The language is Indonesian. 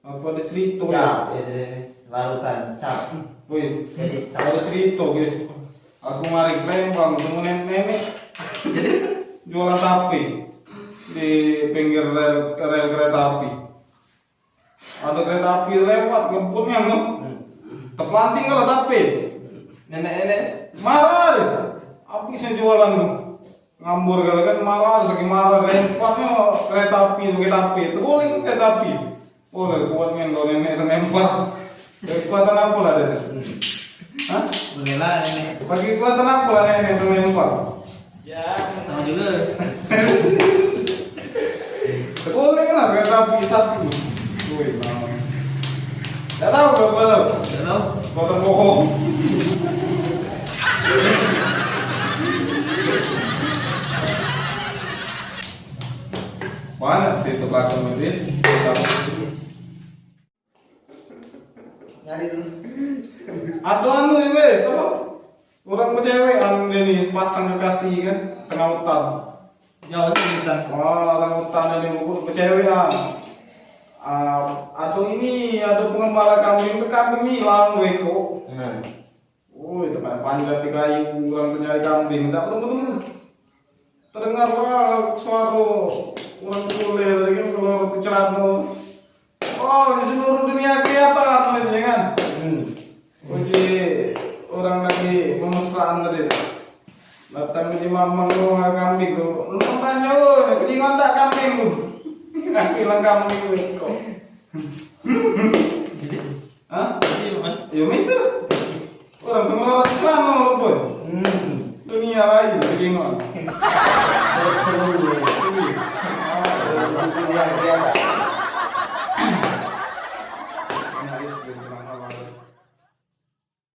Apa ada cerita Cap, lautan, cap. wis. Jadi cap. Ada cerita guys. Aku mari Lembang ketemu nenek jualan tape di pinggir rel kereta api. Ada kereta api lewat ngebutnya tuh. Terpelanting kalau tape. Nenek-nenek. Marah deh. Api saya jualan tuh. Ngambur kalau kan marah, saking marah lemparnya kereta api, terguling kereta api. Oh, dari kuatnya lo nenek lempar. Kekuatan apa lah deh? Hah? Mengelah ini. Bagi kekuatan apa lah nenek lempar? Ya, tahu juga. Terguling lah kereta api satu. Wih, namanya. Tidak tahu berapa tahu? Tidak tahu. Kekuatan bohong. Mana di tempat nulis? Nyari dulu. Ada anu juga, so orang cewek anu ini pasang kekasih kan tengah hutan. Jauh itu kita. Wah, tengah hutan ini cewek ada ini ada pengembala kambing itu kambing hilang weko. Oh, itu kan panjat di kayu orang pencari kambing, tidak betul-betul. Terdengarlah suara orang tule tadi kan keluar kecerano. Oh, di seluruh dunia kelihatan ini kan. Uji orang lagi memesraan tadi. Datang ke mamang lu kambing tuh. Lu tanya, "Oh, jadi ngontak kambing lu." Hilang kambing lu kok. Jadi, Hah? jadi mana? Ya itu. Orang keluar kecerano boy. Dunia lain bagaimana? Seru. Yang biasa. Nyaris belum pernah